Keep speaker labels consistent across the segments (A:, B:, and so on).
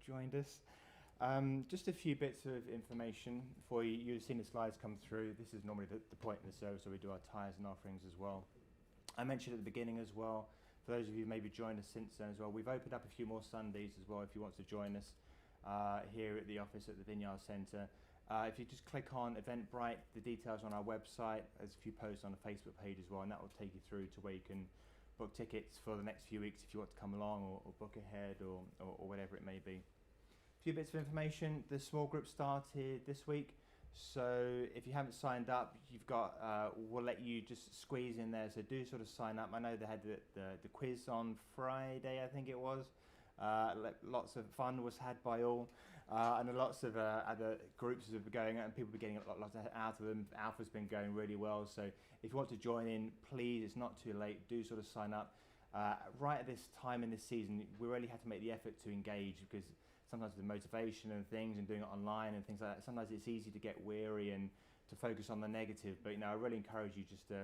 A: joined us. Just a few bits of information for you. You've seen the slides come through. This is normally the point in the service where we do our tithes and offerings as well. I mentioned at the beginning as well, for those of you who maybe joined us since then as well, we've opened up a few more Sundays as well if you want to join us here at the office at the Vineyard Centre. If you just click on Eventbrite, the details on our website, there's a few posts on the Facebook page as well, and that will take you through to where you can book tickets for the next few weeks if you want to come along, or book ahead, or whatever it may be. A few bits of information. The small group started this week, so if you haven't signed up, you've got we'll let you just squeeze in there, so do sort of sign up. I know they had the quiz on Friday, I think it was. Lots of fun was had by all, and lots of other groups have been going, and people have been getting a lot out of them. Alpha's been going really well, so if you want to join in, please, it's not too late, do sort of sign up. Right at this time in this season, we really had to make the effort to engage, because sometimes the motivation and things and doing it online and things like that, sometimes it's easy to get weary and to focus on the negative, but I really encourage you just to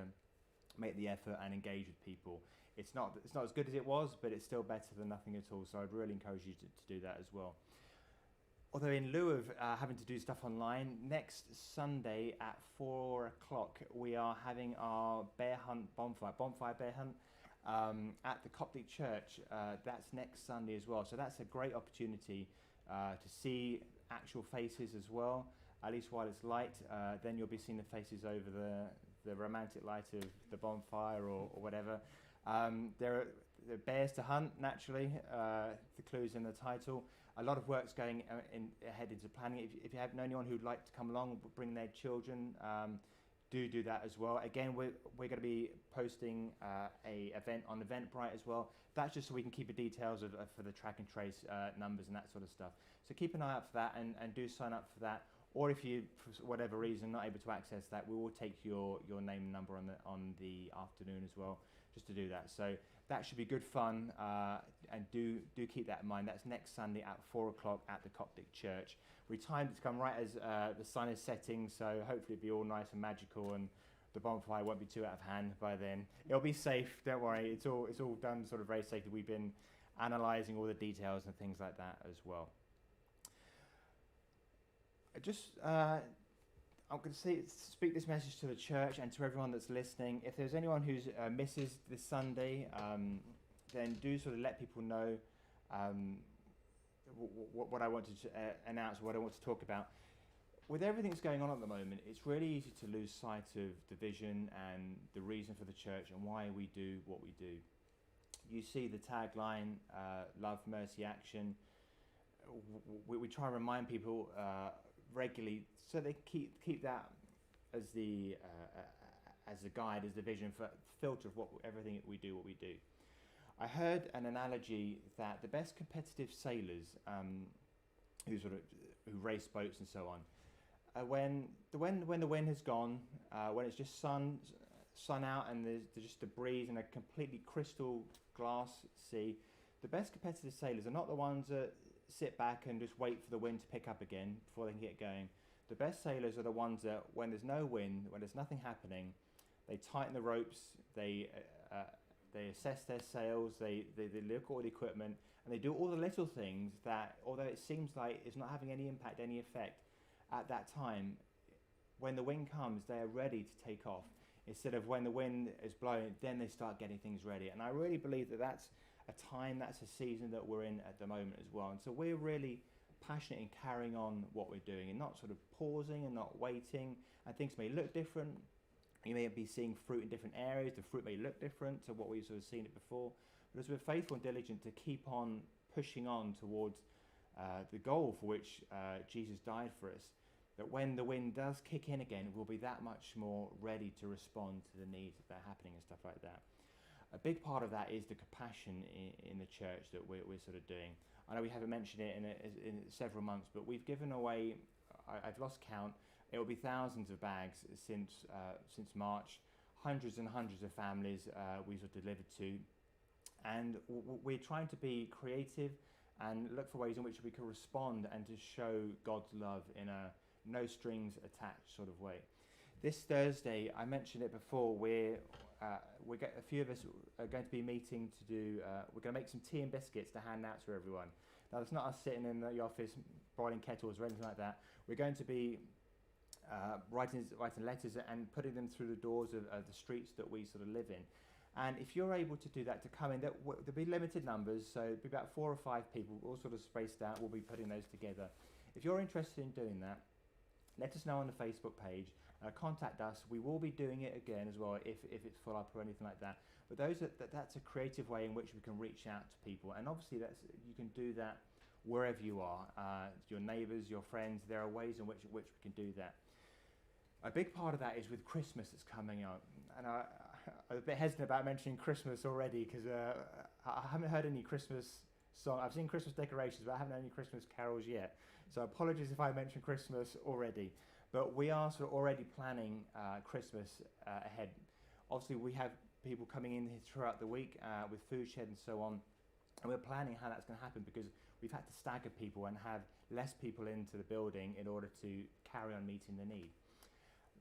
A: make the effort and engage with people. It's not as good as it was, but it's still better than nothing at all, so I'd really encourage you to do that as well. Although in lieu of having to do stuff online, next Sunday at 4 o'clock we are having our bear hunt bonfire bear hunt at the Coptic Church. That's next Sunday as well, so that's a great opportunity to see actual faces as well, at least while it's light. Then you'll be seeing the faces over the romantic light of the bonfire or whatever. There are bears to hunt, naturally, the clue's in the title. A lot of work's going ahead into planning. If you have known anyone who'd like to come along, bring their children, do that as well. Again, we're going to be posting a event on Eventbrite as well. That's just so we can keep the details for the track and trace numbers and that sort of stuff. So keep an eye out for that, and do sign up for that. Or if you, for whatever reason, not able to access that, we will take your name and number on the afternoon as well, just to do that. So that should be good fun, and do keep that in mind. That's next Sunday at 4 o'clock at the Coptic Church. We timed it to come right as the sun is setting, so hopefully it'll be all nice and magical, and the bonfire won't be too out of hand by then. It'll be safe, don't worry. It's all done sort of very safely. We've been analysing all the details and things like that as well. I'm going to speak this message to the church and to everyone that's listening. If there's anyone who misses this Sunday, then do sort of let people know what I wanted to announce, what I want to talk about. With everything that's going on at the moment, it's really easy to lose sight of the vision and the reason for the church and why we do what we do. You see the tagline, Love, Mercy, Action. We try and remind people regularly, so they keep that as the guide, as the vision, for filter of everything we do. I heard an analogy that the best competitive sailors, who race boats and so on, when the wind has gone, when it's just sun out and there's just a breeze and a completely crystal glass sea, the best competitive sailors are not the ones that sit back and just wait for the wind to pick up again before they can get going. The best sailors are the ones that, when there's no wind, when there's nothing happening, they tighten the ropes, they assess their sails, they look at all the equipment, and they do all the little things that, although it seems like it's not having any impact, any effect at that time, when the wind comes, they are ready to take off. Instead of when the wind is blowing, then they start getting things ready. And I really believe that that's a time, that's a season that we're in at the moment as well. And so we're really passionate in carrying on what we're doing and not sort of pausing and not waiting. And things may look different. You may be seeing fruit in different areas. The fruit may look different to what we've sort of seen it before. But as we're faithful and diligent to keep on pushing on towards the goal for which Jesus died for us, that when the wind does kick in again, we'll be that much more ready to respond to the needs that are happening and stuff like that. A big part of that is the compassion in the church that we're sort of doing. I know we haven't mentioned it in several months, but we've given away, I've lost count, it will be thousands of bags since March, hundreds and hundreds of families we've sort of delivered to. And we're trying to be creative and look for ways in which we can respond and to show God's love in a no strings attached sort of way. This Thursday, I mentioned it before, a few of us are going to be meeting to do, we're going to make some tea and biscuits to hand out to everyone. Now, it's not us sitting in the office boiling kettles or anything like that. We're going to be writing letters and putting them through the doors of the streets that we sort of live in. And if you're able to do that, to come in, there'll be limited numbers, so it'll be about 4 or 5 people, all sort of spaced out. We'll be putting those together. If you're interested in doing that, let us know on the Facebook page. Contact us. We will be doing it again as well if it's full up or anything like that. But that's a creative way in which we can reach out to people. And obviously you can do that wherever you are, your neighbours, your friends. There are ways in which we can do that. A big part of that is with Christmas that's coming up. And I'm a bit hesitant about mentioning Christmas already because I haven't heard any Christmas song. I've seen Christmas decorations, but I haven't heard any Christmas carols yet. So apologies if I mention Christmas already. But we are sort of already planning Christmas ahead. Obviously, we have people coming in throughout the week with food shed and so on. And we're planning how that's going to happen because we've had to stagger people and have less people into the building in order to carry on meeting the need.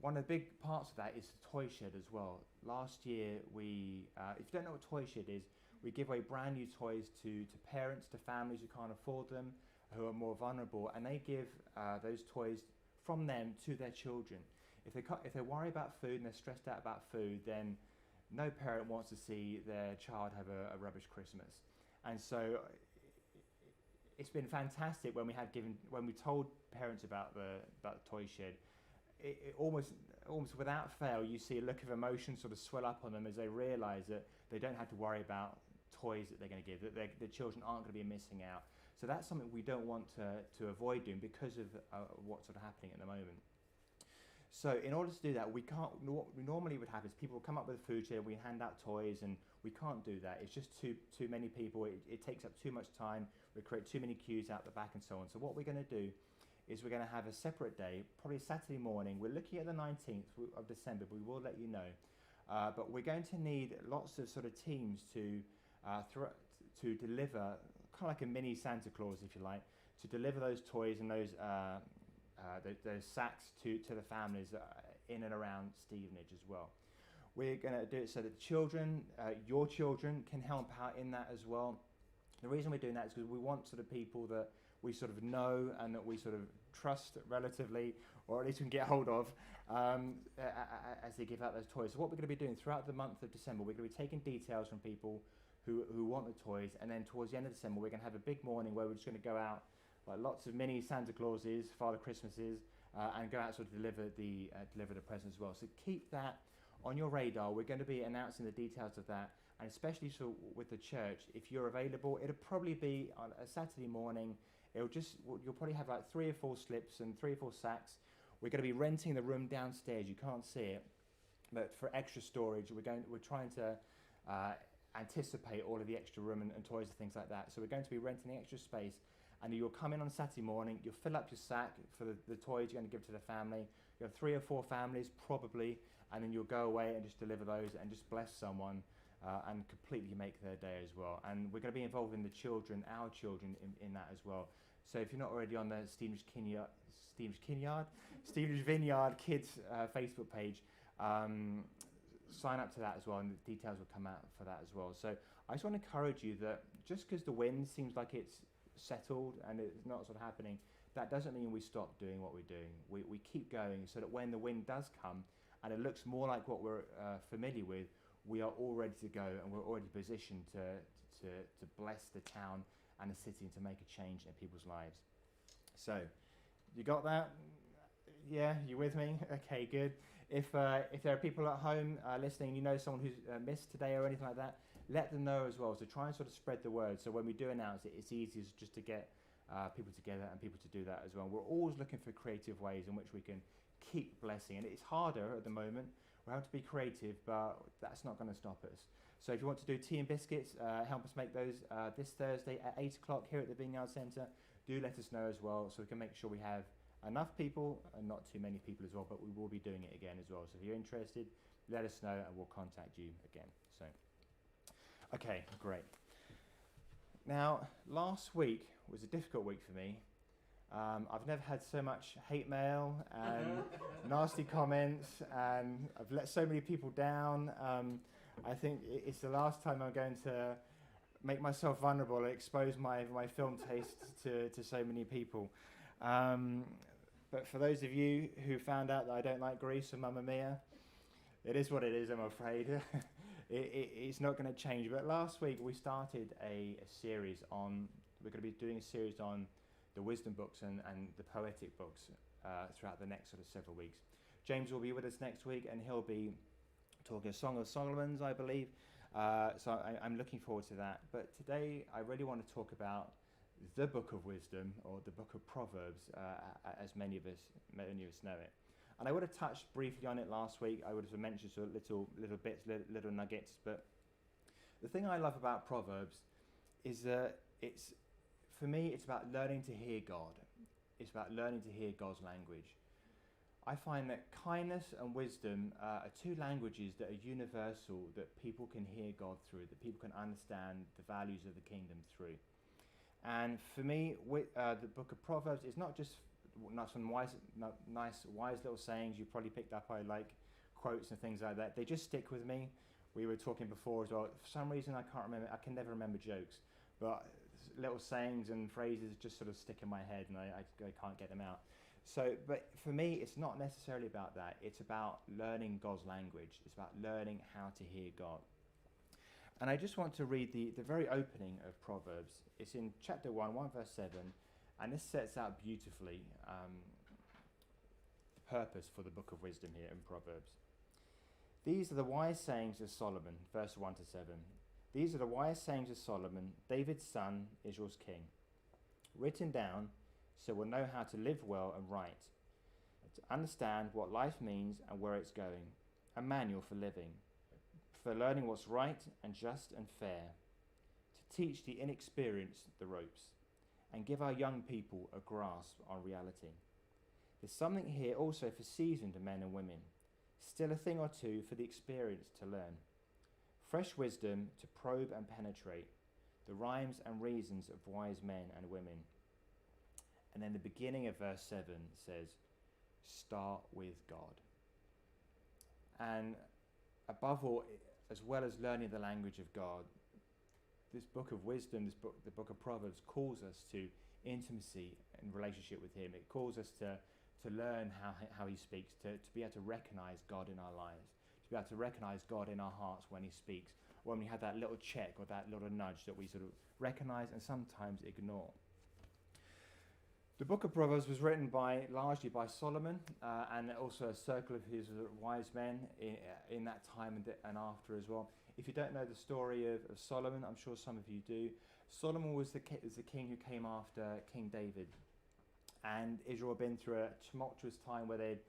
A: One of the big parts of that is the toy shed as well. Last year, if you don't know what toy shed is, we give away brand new toys to parents, to families who can't afford them, who are more vulnerable, and they give those toys from them to their children. If they worry about food and they're stressed out about food, then no parent wants to see their child have a rubbish Christmas. And so it's been fantastic when we told parents about the toy shed. It almost without fail, you see a look of emotion sort of swell up on them as they realise that they don't have to worry about toys that they're going to give, that their children aren't going to be missing out. So that's something we don't want to avoid doing because of what's sort of happening at the moment. So in order to do that, what we normally would have is people come up with a food shed, we hand out toys, and we can't do that. It's just too many people. It takes up too much time. We create too many queues out the back and so on. So what we're going to do is we're going to have a separate day, probably Saturday morning. We're looking at the 19th of December, but we will let you know. But we're going to need lots of sort of teams to deliver, kind of like a mini Santa Claus, if you like, to deliver those toys and those sacks to the families in and around Stevenage as well. We're going to do it so that children, your children, can help out in that as well. The reason we're doing that is because we want sort of people that we sort of know and that we sort of trust relatively, or at least we can get hold of as they give out those toys. So what we're going to be doing throughout the month of December, we're going to be taking details from people who want the toys, and then towards the end of December, we're going to have a big morning where we're just going to go out, like lots of mini Santa Clauses, Father Christmases, and go out sort of deliver the presents as well. So keep that on your radar. We're going to be announcing the details of that, and especially so with the church, if you're available, it'll probably be on a Saturday morning. You'll probably have like 3 or 4 slips and 3 or 4 sacks. We're going to be renting the room downstairs. You can't see it, but for extra storage, we're trying to anticipate all of the extra room and toys and things like that. So we're going to be renting the extra space, and you'll come in on Saturday morning. You'll fill up your sack for the toys you're going to give to the family. You have 3 or 4 families probably, and then you'll go away and just deliver those and just bless someone. And completely make their day as well. And we're going to be involving our children in that as well. So if you're not already on the Stevenage Vineyard Kids Facebook page, sign up to that as well, and the details will come out for that as well. So I just want to encourage you that just because the wind seems like it's settled and it's not sort of happening, that doesn't mean we stop doing what we're doing. We keep going so that when the wind does come and it looks more like what we're familiar with, we are all ready to go, and we're already positioned to bless the town and the city and to make a change in people's lives. So, you got that? Yeah, you with me? Okay, good. If there are people at home listening, you know someone who's missed today or anything like that, let them know as well. So try and sort of spread the word. So when we do announce it, it's easier just to get people together and people to do that as well. We're always looking for creative ways in which we can keep blessing, and it's harder at the moment. We have to be creative, but that's not going to stop us. So if you want to do tea and biscuits, help us make those this Thursday at 8 o'clock here at the Vineyard Centre. Do let us know as well, so we can make sure we have enough people and not too many people as well, but we will be doing it again as well. So if you're interested, let us know and we'll contact you again. So, okay, great. Now, last week was a difficult week for me. I've never had so much hate mail and nasty comments, and I've let so many people down. I think it's the last time I'm going to make myself vulnerable and expose my film taste to so many people. But for those of you who found out that I don't like Grease or Mamma Mia, it is what it is, I'm afraid. It's not going to change. But last week we started a series on, we're going to be doing a series on the wisdom books and the poetic books throughout the next sort of several weeks. James will be with us next week, and he'll be talking a Song of Solomon's, I believe. So I'm looking forward to that. But today I really want to talk about the Book of Wisdom, or the Book of Proverbs, as many of us know it. And I would have touched briefly on it last week. I would have mentioned sort of little bits, little nuggets. But the thing I love about Proverbs is that for me, it's about learning to hear God. It's about learning to hear God's language. I find that kindness and wisdom are two languages that are universal, that people can hear God through, that people can understand the values of the kingdom through. And for me, the book of Proverbs is not just some nice, wise little sayings you probably picked up. I like quotes and things like that. They just stick with me. We were talking before as well. For some reason, I can never remember jokes, but little sayings and phrases just sort of stick in my head, and I can't get them out. So, but for me, it's not necessarily about that. It's about learning God's language. It's about learning how to hear God. And I just want to read the very opening of Proverbs. It's in chapter 1 verse 7, and this sets out beautifully the purpose for the book of wisdom here in Proverbs. These are the wise sayings of Solomon, verse 1 to 7. These are the wise sayings of Solomon, David's son, Israel's king, written down so we'll know how to live well and right, to understand what life means and where it's going, a manual for living, for learning what's right and just and fair, to teach the inexperienced the ropes, and give our young people a grasp on reality. There's something here also for seasoned men and women, still a thing or two for the experienced to learn, fresh wisdom to probe and penetrate, the rhymes and reasons of wise men and women. And then the beginning of verse 7 says, start with God. And above all, as well as learning the language of God, this book of wisdom, the book of Proverbs, calls us to intimacy and relationship with him. It calls us to learn how he speaks, to be able to recognize God in our lives, to be able to recognize God in our hearts when he speaks, when we have that little check or that little nudge that we sort of recognize and sometimes ignore. The book of Proverbs was written largely by Solomon, and also a circle of his wise men in that time and after as well. If you don't know the story of Solomon, I'm sure some of you do. Solomon was the king who came after King David. And Israel had been through a tumultuous time where they'd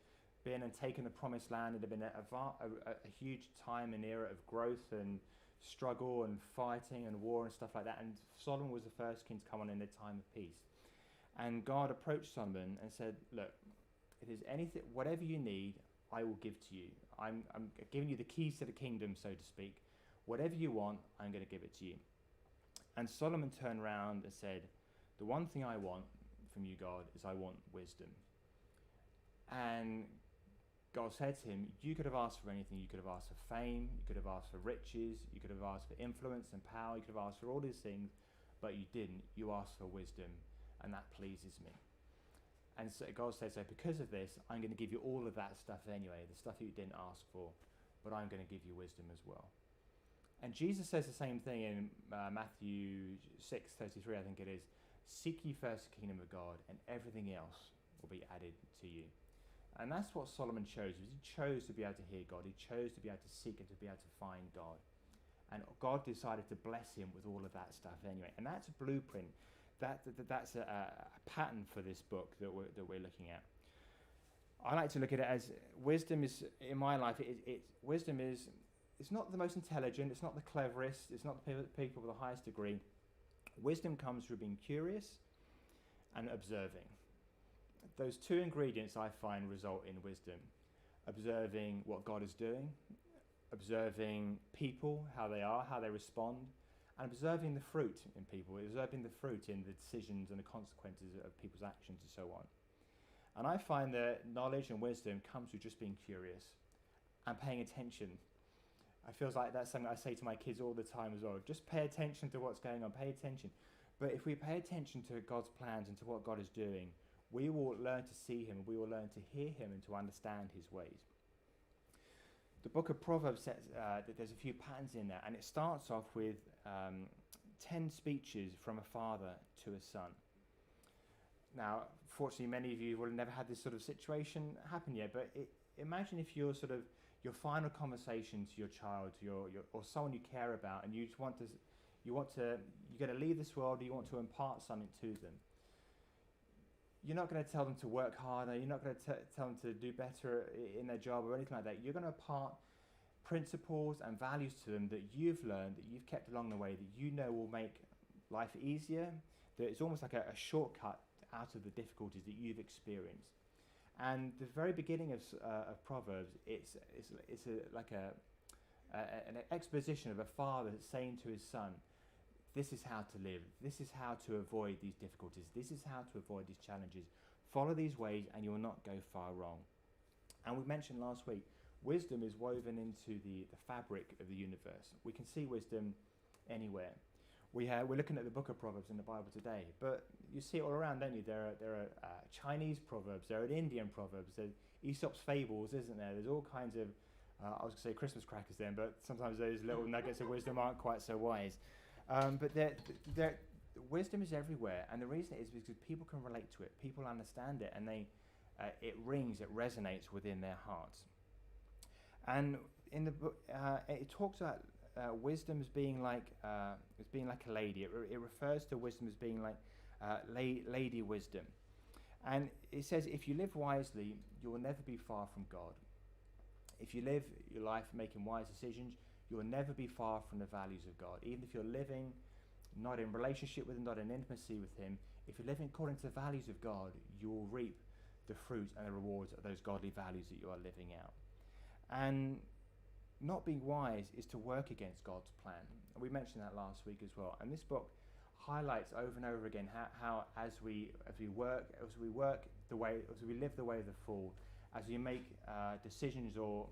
A: been and taken the promised land. It had been a huge time and era of growth and struggle and fighting and war and stuff like that. And Solomon was the first king to come on in a time of peace. And God approached Solomon and said, look, if there's anything, whatever you need, I will give to you. I'm giving you the keys to the kingdom, so to speak. Whatever you want, I'm going to give it to you. And Solomon turned around and said, the one thing I want from you, God, is I want wisdom. And God said to him, you could have asked for anything. You could have asked for fame. You could have asked for riches. You could have asked for influence and power. You could have asked for all these things, but you didn't. You asked for wisdom. And that pleases me. And so God said, so because of this, I'm going to give you all of that stuff anyway, the stuff that you didn't ask for, but I'm going to give you wisdom as well. And Jesus says the same thing in Matthew 6:33, I think it is. Seek ye first the kingdom of God, and everything else will be added to you. And that's what Solomon chose. He chose to be able to hear God. He chose to be able to seek and to be able to find God. And God decided to bless him with all of that stuff anyway. And that's a blueprint. That's a pattern for this book that we're looking at. I like to look at it as wisdom is, in my life, wisdom is, it's not the most intelligent, it's not the cleverest, it's not the people with the highest degree. Wisdom comes through being curious and observing. Those two ingredients I find result in wisdom. Observing what God is doing, observing people, how they are, how they respond, and observing the fruit in people, observing the fruit in the decisions and the consequences of people's actions and so on. And I find that knowledge and wisdom comes through just being curious and paying attention. I feels like that's something I say to my kids all the time as well. Just pay attention to what's going on, pay attention. But if we pay attention to God's plans and to what God is doing, we will learn to see him, we will learn to hear him and to understand his ways. The book of Proverbs says that there's a few patterns in there, and it starts off with 10 speeches from a father to a son. Now, fortunately, many of you will have never had this sort of situation happen yet, but imagine if your final conversation to your child, to your or someone you care about, and you're going to leave this world, or you want to impart something to them. You're not going to tell them to work harder. You're not going to tell them to do better in their job or anything like that. You're going to impart principles and values to them that you've learned, that you've kept along the way, that you know will make life easier, that it's almost like a shortcut out of the difficulties that you've experienced. And the very beginning of Proverbs, it's an exposition of a father saying to his son, this is how to live. This is how to avoid these difficulties. This is how to avoid these challenges. Follow these ways and you will not go far wrong. And we mentioned last week, wisdom is woven into the fabric of the universe. We can see wisdom anywhere. We're looking at the book of Proverbs in the Bible today, but you see it all around, don't you? There are Chinese proverbs, there are Indian proverbs, there's Aesop's fables, isn't there? There's all kinds of, I was going to say Christmas crackers then, but sometimes those little nuggets of wisdom aren't quite so wise. But wisdom is everywhere, and the reason is because people can relate to it, people understand it, and it rings, it resonates within their hearts. And in the book, it talks about wisdom as being like a lady. It refers to wisdom as being like lady wisdom, and it says if you live wisely, you will never be far from God. If you live your life making wise decisions, you will never be far from the values of God. Even if you're living not in relationship with him, not in intimacy with him, if you're living according to the values of God, you will reap the fruit and the rewards of those godly values that you are living out. And not being wise is to work against God's plan. We mentioned that last week as well. And this book highlights over and over again how as we live the way of the fool, as we make decisions or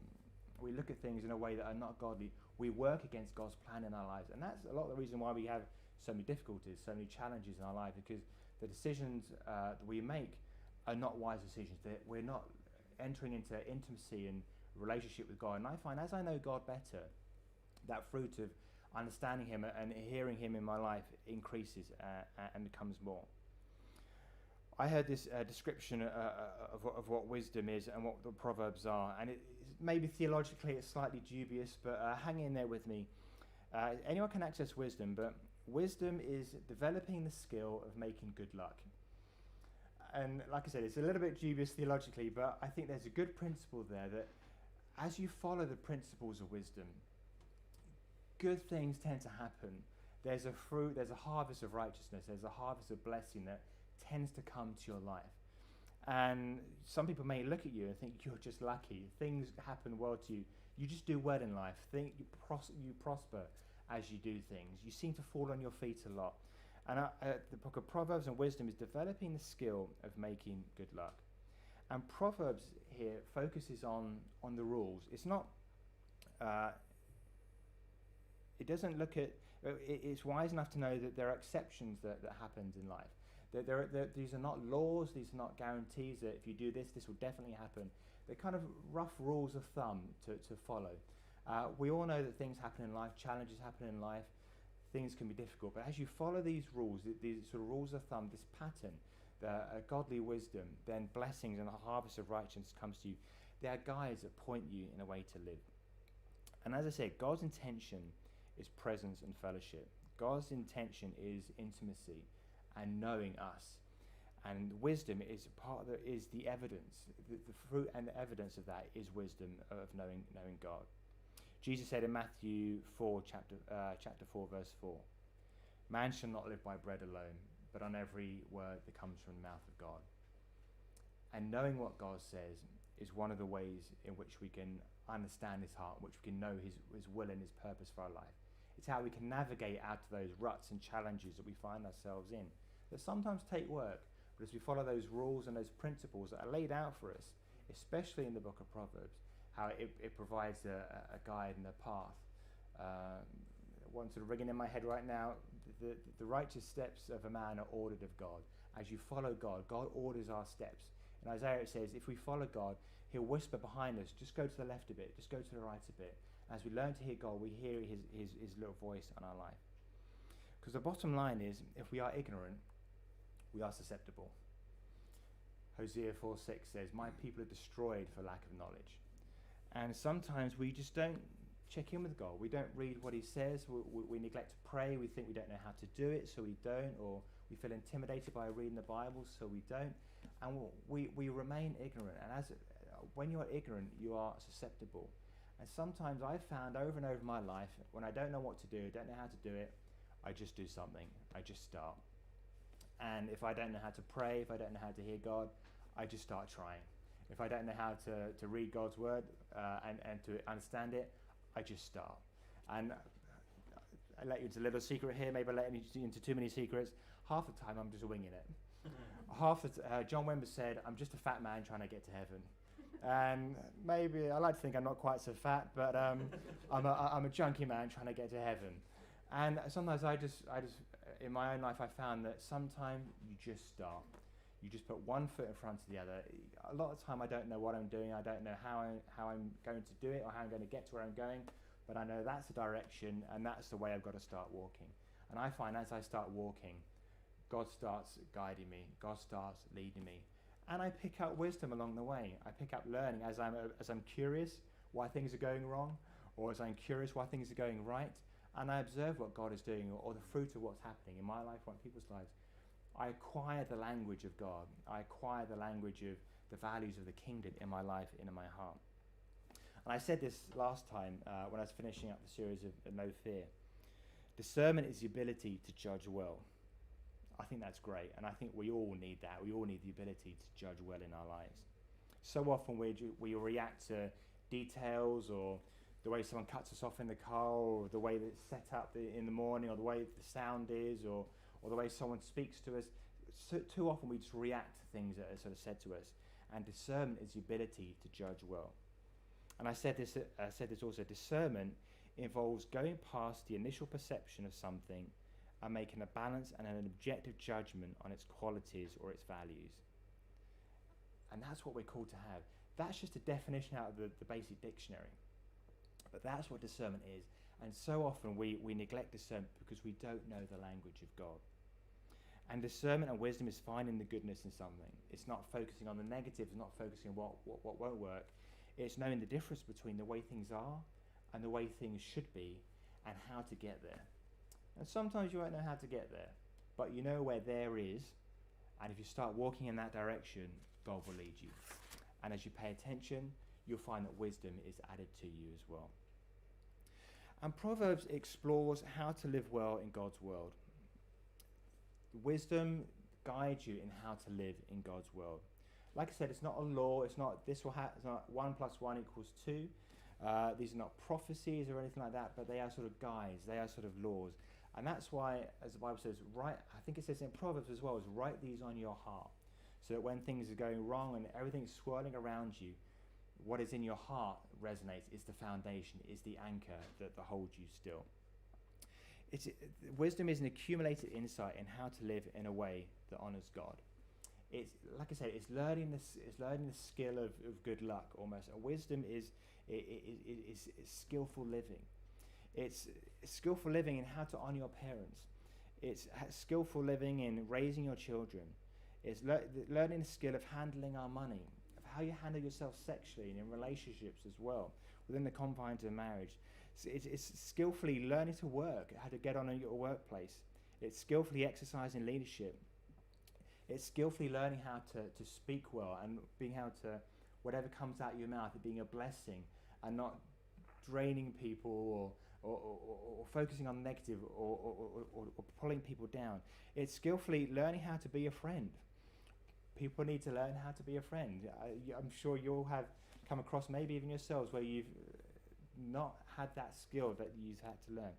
A: we look at things in a way that are not godly, we work against God's plan in our lives. And that's a lot of the reason why we have so many difficulties, so many challenges in our life, because the decisions that we make are not wise decisions. We're not entering into intimacy and relationship with God. And I find as I know God better, that fruit of understanding him and hearing him in my life increases and becomes more. I heard this description of what wisdom is and what the Proverbs are, and maybe theologically it's slightly dubious, but hang in there with me. Anyone can access wisdom, but wisdom is developing the skill of making good luck. And like I said, it's a little bit dubious theologically, but I think there's a good principle there that as you follow the principles of wisdom, good things tend to happen. There's a fruit, there's a harvest of righteousness, there's a harvest of blessing that tends to come to your life. And some people may look at you and think you're just lucky. Things happen well to you. You just do well in life. You prosper as you do things. You seem to fall on your feet a lot. And the book of Proverbs and wisdom is developing the skill of making good luck. And Proverbs here focuses on the rules. It's not, it doesn't look at, it's wise enough to know that there are exceptions that happens in life. These are not laws, these are not guarantees that if you do this, this will definitely happen. They're kind of rough rules of thumb to follow. We all know that things happen in life, challenges happen in life, things can be difficult, but as you follow these rules, these sort of rules of thumb, this pattern, godly wisdom, then blessings and a harvest of righteousness comes to you. They are guides that point you in a way to live. And as I said, God's intention is presence and fellowship. God's intention is intimacy and knowing us. And wisdom is is the evidence. The fruit and the evidence of that is wisdom of knowing God. Jesus said in Matthew 4, chapter 4, verse 4, "Man shall not live by bread alone, but on every word that comes from the mouth of God." And knowing what God says is one of the ways in which we can understand his heart, which we can know his will and his purpose for our life. It's how we can navigate out of those ruts and challenges that we find ourselves in, that sometimes take work, but as we follow those rules and those principles that are laid out for us, especially in the book of Proverbs, how it provides a guide and a path. One sort of ringing in my head right now, the righteous steps of a man are ordered of God. As you follow God, God orders our steps. In Isaiah it says, if we follow God, he'll whisper behind us, just go to the left a bit, just go to the right a bit. As we learn to hear God, we hear his little voice in our life. Because the bottom line is, if we are ignorant, we are susceptible. Hosea 4:6 says, my people are destroyed for lack of knowledge. And sometimes we just don't check in with God. We don't read what he says. We neglect to pray. We think we don't know how to do it, so we don't. Or we feel intimidated by reading the Bible, so we don't. And we remain ignorant. And when you're ignorant, you are susceptible. And sometimes I've found over and over in my life, when I don't know what to do, don't know how to do it, I just do something. I just start. And if I don't know how to pray, if I don't know how to hear God, I just start trying. If I don't know how to read God's word and to understand it, I just start. And I let you into a little secret here, maybe I let you into too many secrets. Half the time I'm just winging it. John Wimber said, I'm just a fat man trying to get to heaven. And maybe I like to think I'm not quite so fat, but I'm a chunky man trying to get to heaven. And sometimes I just in my own life I found that sometimes you just start. You just put one foot in front of the other. A lot of the time I don't know what I'm doing. I don't know how I'm going to do it or how I'm going to get to where I'm going. But I know that's the direction and that's the way I've got to start walking. And I find as I start walking, God starts guiding me. God starts leading me. And I pick up wisdom along the way. I pick up learning as I'm curious why things are going wrong, or as I'm curious why things are going right. And I observe what God is doing, or the fruit of what's happening in my life or in people's lives. I acquire the language of God. I acquire the language of the values of the kingdom in my life and in my heart. And I said this last time when I was finishing up the series of No Fear. Discernment is the ability to judge well. I think that's great, and I think we all need that. We all need the ability to judge well in our lives. So often we react to details, or the way someone cuts us off in the car, or the way that it's set up in the morning, or the way the sound is, or the way someone speaks to us. So, too often we just react to things that are sort of said to us. And discernment is the ability to judge well. And I said this also, discernment involves going past the initial perception of something and making a balanced and an objective judgment on its qualities or its values. And that's what we're called to have. That's just a definition out of the basic dictionary. But that's what discernment is. And so often we neglect discernment because we don't know the language of God. And discernment and wisdom is finding the goodness in something. It's not focusing on the negative, it's not focusing on what won't work. It's knowing the difference between the way things are and the way things should be and how to get there. And sometimes you won't know how to get there, but you know where there is, and if you start walking in that direction, God will lead you. And as you pay attention, you'll find that wisdom is added to you as well. And Proverbs explores how to live well in God's world. Wisdom guides you in how to live in God's world. Like I said, it's not a law. It's not it's not 1 + 1 = 2. These are not prophecies or anything like that, but they are sort of guides. They are sort of laws. And that's why, as the Bible says, I think it says in Proverbs as well, is write these on your heart, so that when things are going wrong and everything's swirling around you, what is in your heart resonates, is the foundation, is the anchor that holds you still. Wisdom is an accumulated insight in how to live in a way that honors God. It's, like I said, it's learning the skill of good luck almost. And wisdom is skillful living. It's skillful living in how to honor your parents. It's skillful living in raising your children. It's learning the skill of handling our money, of how you handle yourself sexually and in relationships as well, within the confines of marriage. It's skillfully learning to work, how to get on in your workplace. It's skillfully exercising leadership. It's skillfully learning how to speak well and being able to, whatever comes out of your mouth, being a blessing and not draining people or focusing on the negative or pulling people down. It's skillfully learning how to be a friend. People need to learn how to be a friend. I'm sure you'll have come across, maybe even yourselves, where you've not had that skill that you've had to learn.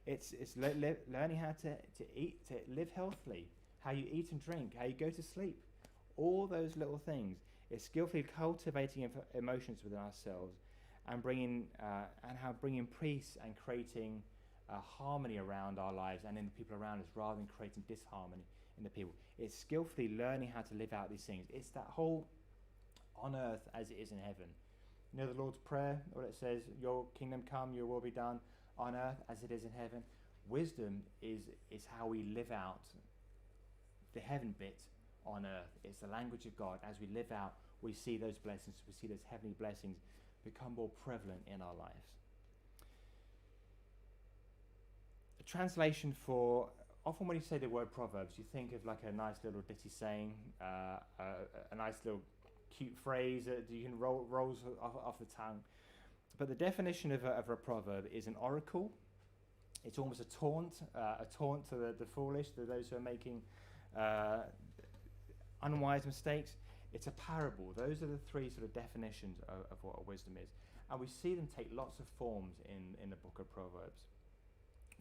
A: It's learning how to eat, to live healthily, how you eat and drink, how you go to sleep. All those little things. It's skillfully cultivating emotions within ourselves and bringing peace and creating harmony around our lives and in the people around us, rather than creating disharmony in the people. It's skillfully learning how to live out these things. It's that whole on earth as it is in heaven. You know the Lord's Prayer, where it says, your kingdom come, your will be done on earth as it is in heaven. Wisdom is how we live out the heaven bit on earth. It's the language of God. As we live out, we see those blessings, we see those heavenly blessings become more prevalent in our lives. A translation for, often when you say the word Proverbs, you think of like a nice little ditty saying, a nice little cute phrase that you can rolls off the tongue. But the definition of a proverb is an oracle. It's almost a taunt to the foolish, to those who are making unwise mistakes. It's a parable. Those are the three sort of definitions of what a wisdom is. And we see them take lots of forms in the book of Proverbs.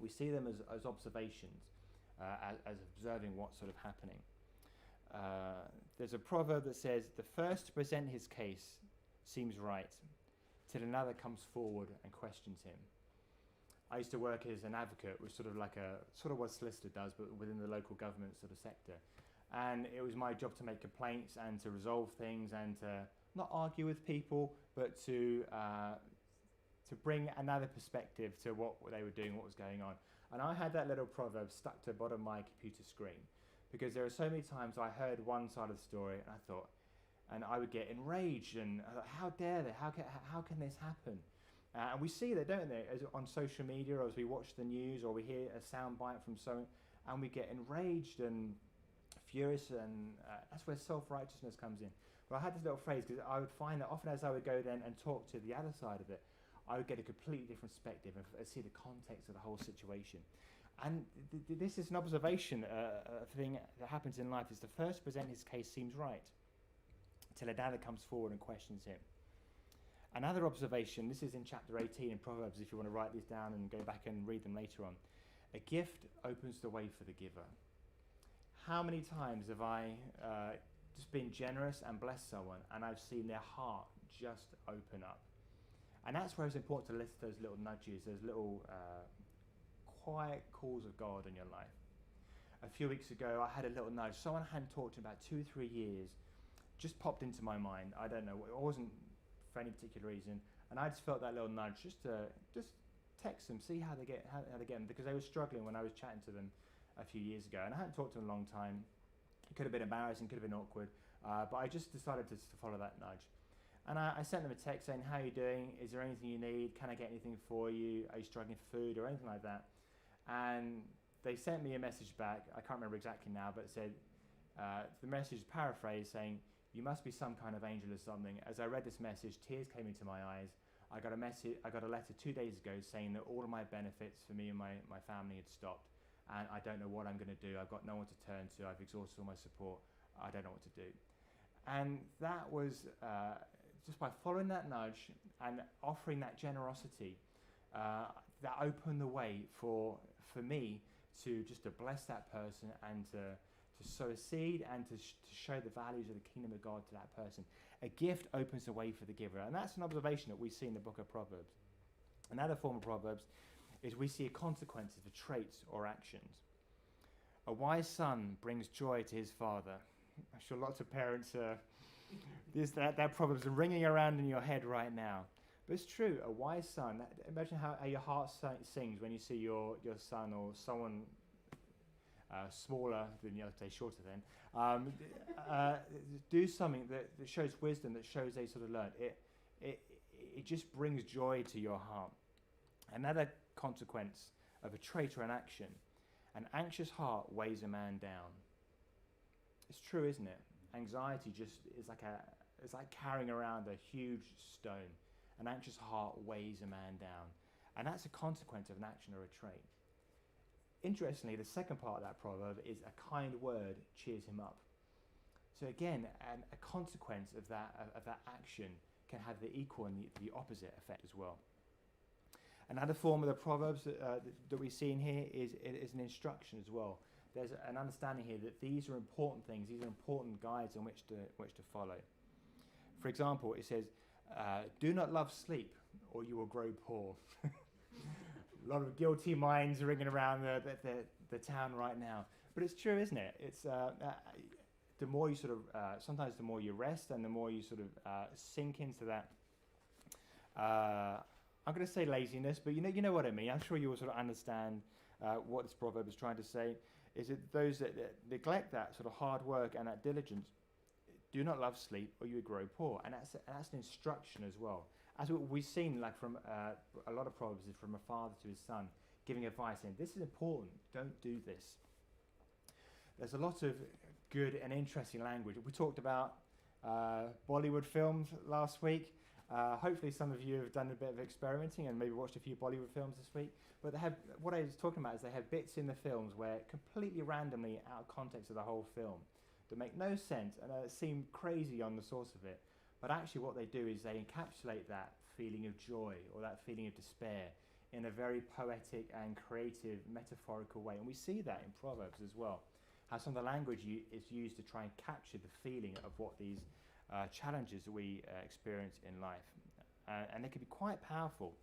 A: We see them as observations, as observing what's sort of happening. There's a proverb that says, the first to present his case seems right, till another comes forward and questions him. I used to work as an advocate, which sort of what a solicitor does, but within the local government sort of sector. And it was my job to make complaints and to resolve things and to not argue with people, but to bring another perspective to what they were doing, what was going on. And I had that little proverb stuck to the bottom of my computer screen, because there are so many times I heard one side of the story and I thought, and I would get enraged and I thought, how dare they? How can this happen? And we see that, don't they, on social media, or as we watch the news, or we hear a sound bite from someone, and we get enraged and furious, and that's where self-righteousness comes in. But I had this little phrase, because I would find that often as I would go then and talk to the other side of it, I would get a completely different perspective and see the context of the whole situation. And this is an observation, a thing that happens in life, is the first to present his case seems right, till another comes forward and questions him. Another observation, this is in chapter 18 in Proverbs, if you want to write these down and go back and read them later on. A gift opens the way for the giver. How many times have I just been generous and blessed someone, and I've seen their heart just open up? And that's where it's important to listen to those little nudges, those little quiet calls of God in your life. A few weeks ago, I had a little nudge. Someone I hadn't talked to in about 2-3 years just popped into my mind. I don't know, it wasn't for any particular reason, and I just felt that little nudge just text them, see how they get on, because they were struggling when I was chatting to them a few years ago, and I hadn't talked to them in a long time. It could have been embarrassing, could have been awkward, but I just decided to follow that nudge. And I sent them a text saying, how are you doing? Is there anything you need? Can I get anything for you? Are you struggling for food or anything like that? And they sent me a message back, I can't remember exactly now, but it said, the message paraphrased saying, you must be some kind of angel or something. As I read this message, tears came into my eyes. I got a letter 2 days ago saying that all of my benefits for me and my family had stopped, and I don't know what I'm going to do. I've got no one to turn to. I've exhausted all my support. I don't know what to do. And that was just by following that nudge and offering that generosity, that opened the way for me to bless that person and to sow a seed and to show the values of the kingdom of God to that person. A gift opens the way for the giver. And that's an observation that we see in the book of Proverbs. Another form of Proverbs is we see consequences for traits or actions. A wise son brings joy to his father. I'm sure lots of parents, that Proverbs are ringing around in your head right now. But it's true, a wise son. Imagine how your heart sings when you see your son or someone smaller than the other day, shorter than, do something that shows wisdom, that shows they sort of learn. It just brings joy to your heart. Another consequence of a trait or an action, an anxious heart weighs a man down. It's true, isn't it? Anxiety just is like carrying around a huge stone. An anxious heart weighs a man down. And that's a consequence of an action or a trait. Interestingly, the second part of that proverb is a kind word cheers him up. So again, a consequence of that action can have the equal and the opposite effect as well. Another form of the Proverbs that we see in here is an instruction as well. There's an understanding here that these are important things, these are important guides on which to follow. For example, it says, Do not love sleep, or you will grow poor. A lot of guilty minds ringing around the town right now. But it's true, isn't it? It's the more you sort of, sometimes the more you rest and the more you sort of sink into that, I'm going to say laziness, but you know what I mean. I'm sure you will sort of understand what this proverb is trying to say, is that those that neglect that sort of hard work and that diligence do not love sleep or you will grow poor. And that's an instruction as well. As we've seen, like from a lot of Proverbs, is from a father to his son, giving advice, saying, this is important, don't do this. There's a lot of good and interesting language. We talked about Bollywood films last week. Hopefully some of you have done a bit of experimenting and maybe watched a few Bollywood films this week. But what I was talking about is they have bits in the films where completely randomly out of context of the whole film that make no sense and seem crazy on the source of it. But actually what they do is they encapsulate that feeling of joy or that feeling of despair in a very poetic and creative, metaphorical way. And we see that in Proverbs as well, how some of the language is used to try and capture the feeling of what these challenges that we experience in life. And they can be quite powerful.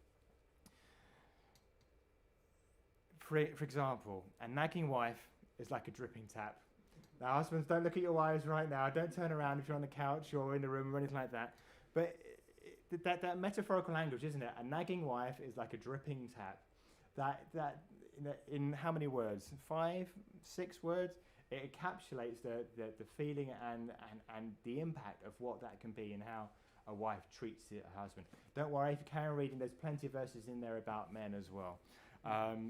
A: For example, a nagging wife is like a dripping tap. Now, husbands, don't look at your wives right now. Don't turn around if you're on the couch or in the room or anything like that. But that metaphorical language, isn't it? A nagging wife is like a dripping tap. That in how many words? 5, 6 words? It encapsulates the feeling and the impact of what that can be and how a wife treats her husband. Don't worry, if you carry on reading, there's plenty of verses in there about men as well.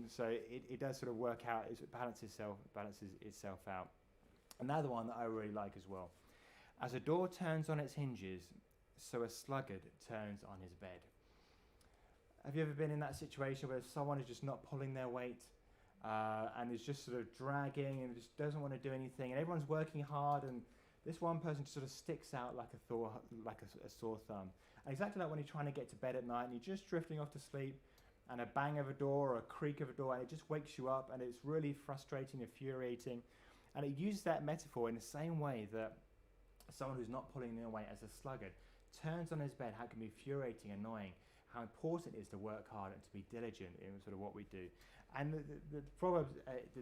A: So it does sort of work out, it balances itself out. Another one that I really like as well. As a door turns on its hinges, so a sluggard turns on his bed. Have you ever been in that situation where someone is just not pulling their weight and is just sort of dragging and just doesn't want to do anything, and everyone's working hard, and this one person sort of sticks out like a sore thumb. And exactly like when you're trying to get to bed at night and you're just drifting off to sleep, and a bang of a door or a creak of a door, and it just wakes you up, and it's really frustrating, infuriating. And it uses that metaphor in the same way that someone who's not pulling their weight as a sluggard turns on his bed, how it can be infuriating, annoying, how important it is to work hard and to be diligent in sort of what we do. And the Proverbs,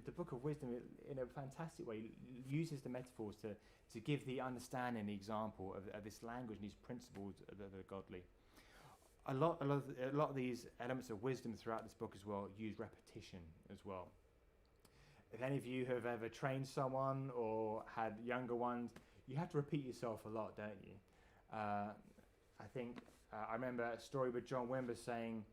A: the book of wisdom, in a fantastic way, uses the metaphors to give the understanding, the example of this language and these principles that are godly. A lot of these elements of wisdom throughout this book as well use repetition as well. If any of you have ever trained someone or had younger ones, you have to repeat yourself a lot, don't you? I think I remember a story with John Wimber saying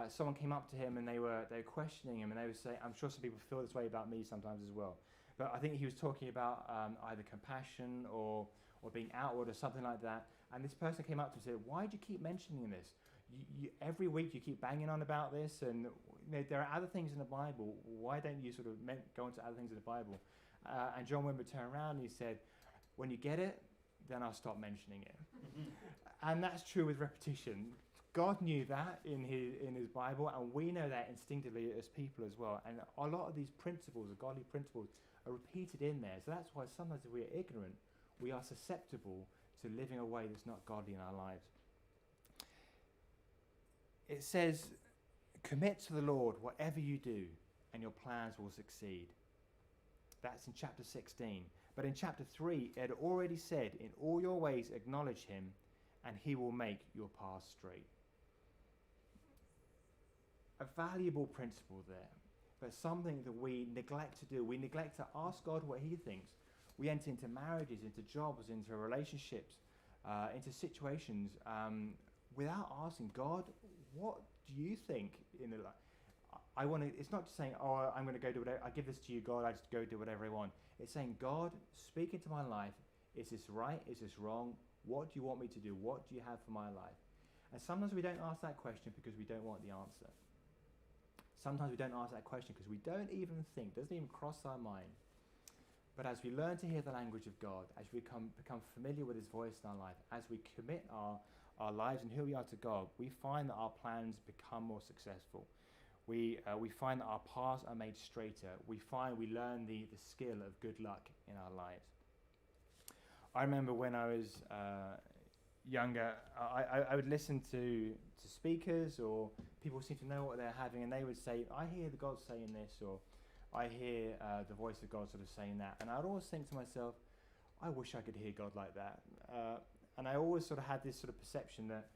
A: someone came up to him and they were questioning him, and they were saying, I'm sure some people feel this way about me sometimes as well, but I think he was talking about either compassion or being outward or something like that. And this person came up to him and said, why do you keep mentioning this? You every week you keep banging on about this, and there are other things in the Bible. Why don't you sort of go into other things in the Bible? And John Wimber turned around and he said, when you get it, then I'll stop mentioning it. And that's true with repetition. God knew that in his Bible, and we know that instinctively as people as well. And a lot of these principles, the godly principles, are repeated in there. So that's why sometimes if we are ignorant, we are susceptible to living a way that's not godly in our lives. It says, commit to the Lord whatever you do, and your plans will succeed. That's in chapter 16. But in chapter 3, it had already said, in all your ways acknowledge him, and he will make your path straight. A valuable principle there, but something that we neglect to do. We neglect to ask God what he thinks. We enter into marriages, into jobs, into relationships, into situations without asking God, what do you think in the life? It's not just saying, oh, I'm going to go do whatever, I give this to you, God, I just go do whatever I want. It's saying, God, speak into my life. Is this right? Is this wrong? What do you want me to do? What do you have for my life? And sometimes we don't ask that question because we don't want the answer. Sometimes we don't ask that question because we don't even think, doesn't even cross our mind. But as we learn to hear the language of God, as we become familiar with his voice in our life, as we commit our lives and who we are to God, we find that our plans become more successful. We find that our paths are made straighter. We learn the skill of good luck in our lives. I remember when I was younger, I would listen to speakers, or people seem to know what they're having, and they would say, I hear the God saying this, or I hear the voice of God sort of saying that. And I'd always think to myself, I wish I could hear God like that. And I always sort of had this sort of perception that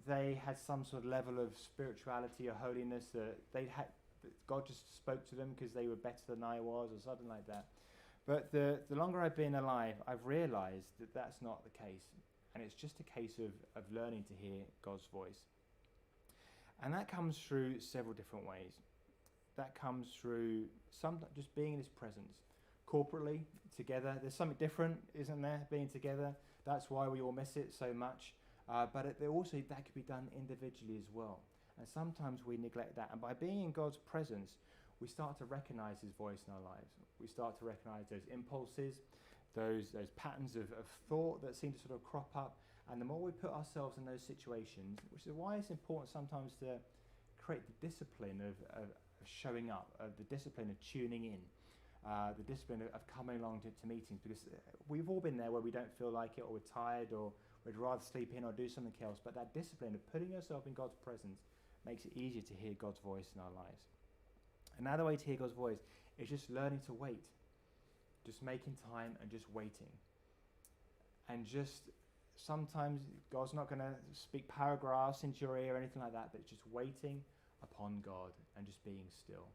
A: they had some sort of level of spirituality or holiness, that that God just spoke to them because they were better than I was, or something like that. But the longer I've been alive, I've realized that that's not the case. And it's just a case of learning to hear God's voice. And that comes through several different ways. That comes through just being in his presence. Corporately, together. There's something different, isn't there, being together? That's why we all miss it so much. But also that could be done individually as well. And sometimes we neglect that. And by being in God's presence, we start to recognize his voice in our lives. We start to recognize those impulses, those patterns of thought that seem to sort of crop up. And the more we put ourselves in those situations, which is why it's important sometimes to create the discipline of showing up, the discipline of tuning in, the discipline of coming along to meetings, because we've all been there where we don't feel like it, or we're tired, or we'd rather sleep in or do something else. But that discipline of putting yourself in God's presence makes it easier to hear God's voice in our lives. Another way to hear God's voice is just learning to wait. Just making time and just waiting. And just sometimes God's not going to speak paragraphs into your ear or anything like that, but just waiting upon God and just being still.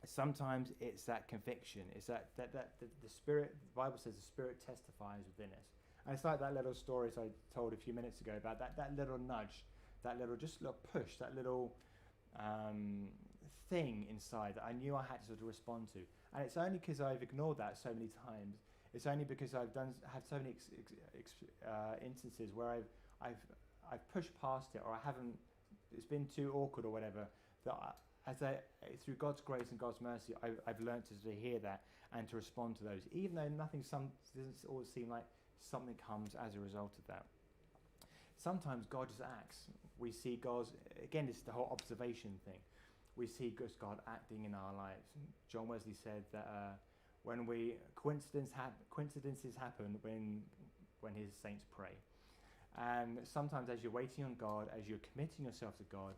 A: Sometimes it's that conviction. It's that the Spirit, the Bible says the Spirit testifies within us. And it's like that little story I told a few minutes ago about that little nudge, that little push, that little thing inside that I knew I had to sort of respond to. And it's only because I've ignored that so many times. It's only because I've had so many instances where I've pushed past it, or I haven't. It's been too awkward or whatever. That through God's grace and God's mercy, I've learned to hear that and to respond to those, even though doesn't always seem like something comes as a result of that. Sometimes God just acts. We see God's, again, it's the whole observation thing. We see God acting in our lives. John Wesley said that when coincidences happen when his saints pray. And sometimes as you're waiting on God, as you're committing yourself to God,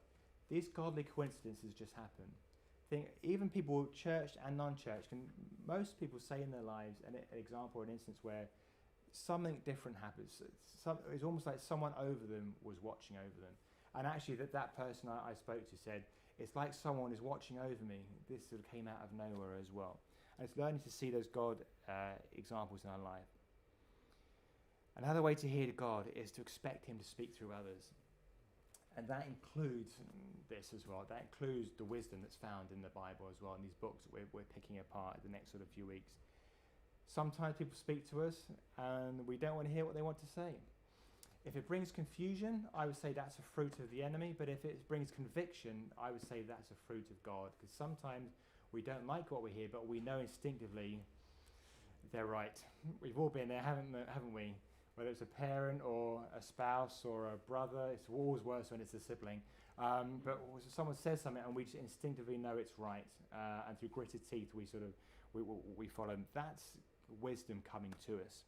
A: these godly coincidences just happen. Even people, church and non-church, most people say in their lives an example or an instance where something different happens. It's almost like someone over them was watching over them. And actually that person I spoke to said, it's like someone is watching over me. This sort of came out of nowhere as well. And it's learning to see those God examples in our life. Another way to hear God is to expect him to speak through others. And that includes this as well. That includes the wisdom that's found in the Bible as well, in these books that we're picking apart the next sort of few weeks. Sometimes people speak to us and we don't want to hear what they want to say. If it brings confusion, I would say that's a fruit of the enemy. But if it brings conviction, I would say that's a fruit of God. Because sometimes we don't like what we hear, but we know instinctively they're right. We've all been there, haven't we? Whether it's a parent or a spouse or a brother, it's always worse when it's a sibling. But someone says something and we just instinctively know it's right. And through gritted teeth, we follow. That's wisdom coming to us.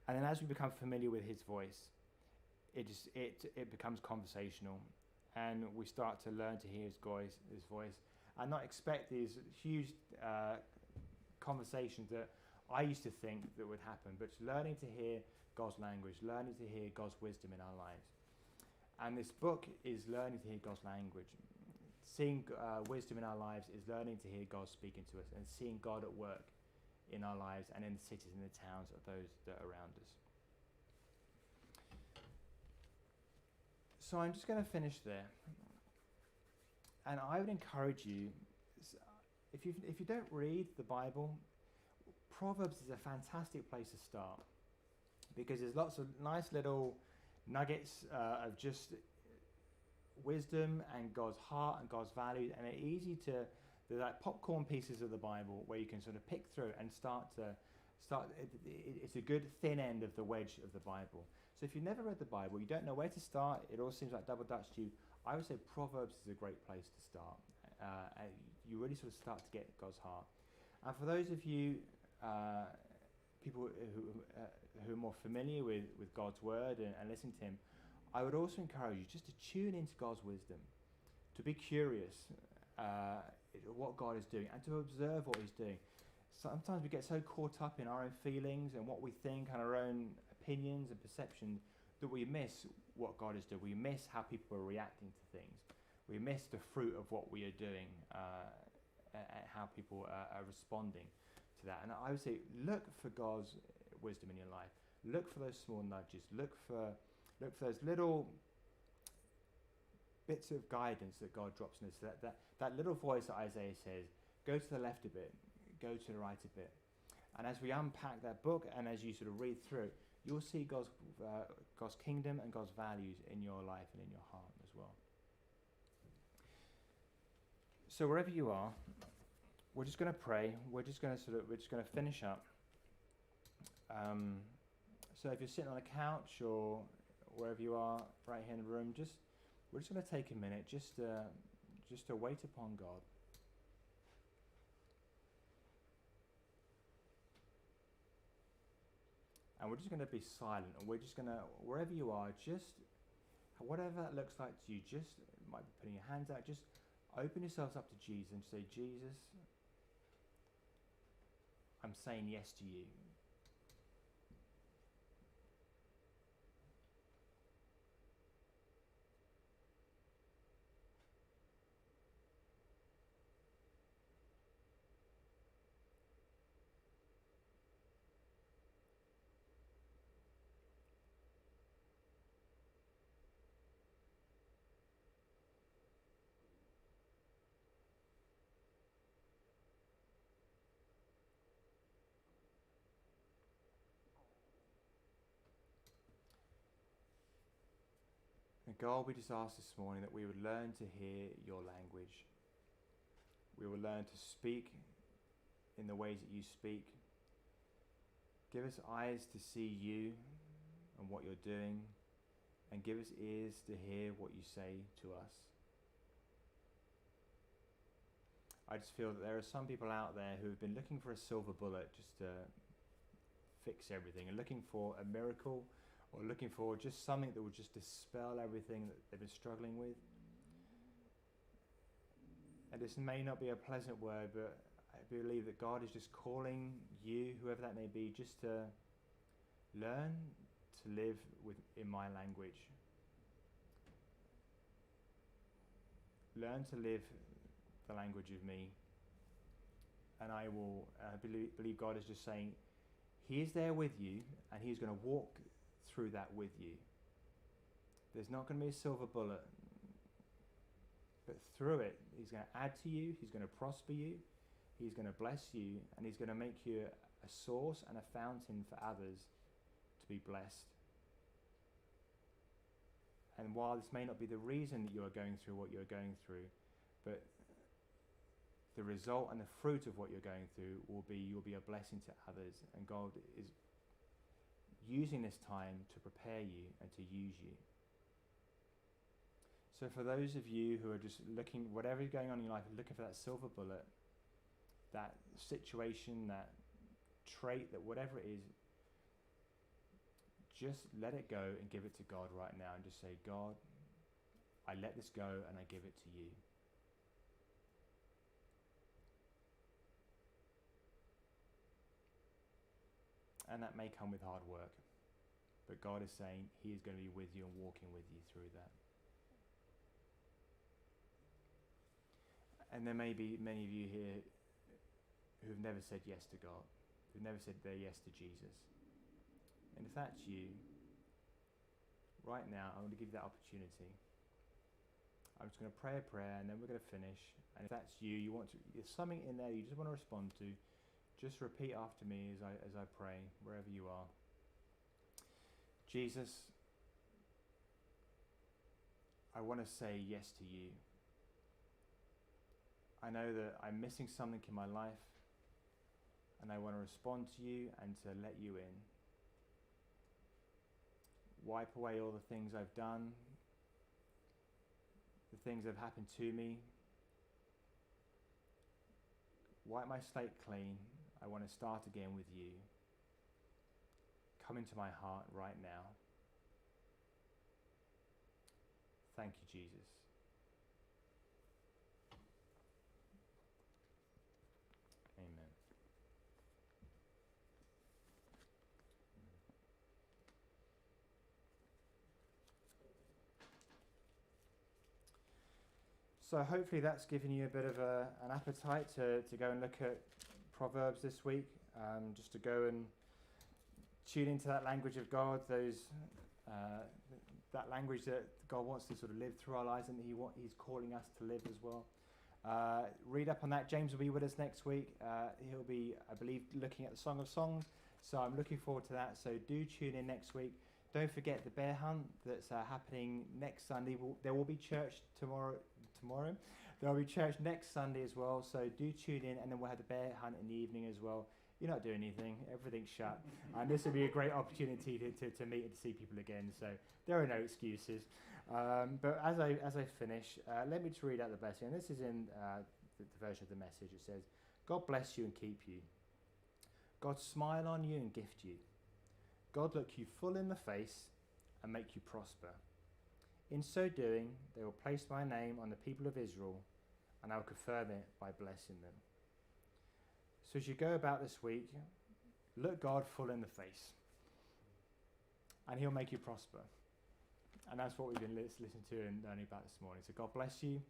A: And then as we become familiar with his voice, it becomes conversational, and we start to learn to hear his voice, and not expect these huge conversations that I used to think that would happen, but learning to hear God's language, learning to hear God's wisdom in our lives. And this book is learning to hear God's language. Seeing wisdom in our lives is learning to hear God speaking to us and seeing God at work in our lives and in the cities and the towns of those that are around us. So I'm just going to finish there. And I would encourage you, if you don't read the Bible, Proverbs is a fantastic place to start, because there's lots of nice little nuggets of just wisdom and God's heart and God's values, and they're easy to, they're like popcorn pieces of the Bible where you can sort of pick through and start. It's a good thin end of the wedge of the Bible. So if you've never read the Bible, you don't know where to start, it all seems like double Dutch to you, I would say Proverbs is a great place to start. You really sort of start to get God's heart. And for those of you people who are more familiar with God's word and listening to him, I would also encourage you just to tune into God's wisdom, to be curious what God is doing and to observe what he's doing. Sometimes we get so caught up in our own feelings and what we think and our own opinions and perceptions that we miss what God is doing. We miss how people are reacting to things. We miss the fruit of what we are doing and how people are responding to that. And I would say look for God's wisdom in your life. Look for those small nudges. Look for those little bits of guidance that God drops in us. That little voice that Isaiah says, go to the left a bit, go to the right a bit. And as we unpack that book and as you sort of read through it, you'll see God's kingdom and God's values in your life and in your heart as well. So wherever you are, we're just going to pray. We're just going to finish up. So if you're sitting on a couch or wherever you are, right here in the room, we're just going to take a minute just to wait upon God. And we're just going to be silent, and we're just going to, wherever you are, just whatever that looks like to you, just might be putting your hands out, just open yourselves up to Jesus and say, Jesus, I'm saying yes to you. And God, we just ask this morning that we would learn to hear your language. We will learn to speak in the ways that you speak. Give us eyes to see you and what you're doing, and give us ears to hear what you say to us. I just feel that there are some people out there who have been looking for a silver bullet just to fix everything, and looking for a miracle, or looking for just something that would just dispel everything that they've been struggling with. And this may not be a pleasant word, but I believe that God is just calling you, whoever that may be, just to learn to live in my language. Learn to live the language of me. And I believe God is just saying, he is there with you, and he's going to walk through that with you. There's not going to be a silver bullet, but through it, he's going to add to you, he's going to prosper you, he's going to bless you, and he's going to make you a source and a fountain for others to be blessed. And while this may not be the reason that you are going through what you're going through, but the result and the fruit of what you're going through will be you'll be a blessing to others, and God is using this time to prepare you and to use you. So for those of you who are just looking, whatever is going on in your life, looking for that silver bullet, that situation, that trait, that whatever it is, just let it go and give it to God right now, and just say, God, I let this go and I give it to you. And that may come with hard work, but God is saying he is going to be with you and walking with you through that. And there may be many of you here who've never said yes to God, who've never said their yes to Jesus. And if that's you, right now, I'm going to give you that opportunity. I'm just going to pray a prayer, and then we're going to finish. And if that's you, there's something in there you just want to respond to, just repeat after me as I pray, wherever you are. Jesus, I want to say yes to you. I know that I'm missing something in my life, and I want to respond to you and to let you in. Wipe away all the things I've done, the things that have happened to me. Wipe my slate clean. I want to start again with you. come into my heart right now. Thank you, Jesus. Amen. So hopefully that's given you a bit of an appetite to go and look at Proverbs this week, just to go and tune into that language of God, that language that God wants to sort of live through our lives and He's calling us to live as well. Read up on that. James will be with us next week. He'll be, I believe, looking at the Song of Songs. So I'm looking forward to that. So do tune in next week. Don't forget the bear hunt that's happening next Sunday. There will be church tomorrow. There will be church next Sunday as well. So do tune in, and then we'll have the bear hunt in the evening as well. You're not doing anything. Everything's shut. And this will be a great opportunity to meet and to see people again. So there are no excuses. But as I finish, let me just read out the blessing. And this is in the version of the Message. It says, God bless you and keep you. God smile on you and gift you. God look you full in the face and make you prosper. In so doing, they will place my name on the people of Israel, and I will confirm it by blessing them. So as you go about this week, look God full in the face, and He'll make you prosper. And that's what we've been listening to and learning about this morning. So God bless you.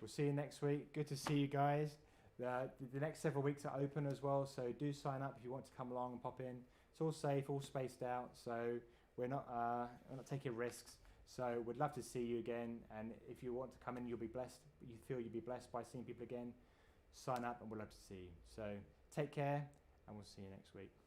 A: We'll see you next week. Good to see you guys. The next several weeks are open as well, so do sign up if you want to come along and pop in. It's all safe, all spaced out, so we're not taking risks. So we'd love to see you again, and if you want to come in, you'll be blessed. You feel you'll be blessed by seeing people again, sign up and we'd love to see you. So take care, and we'll see you next week.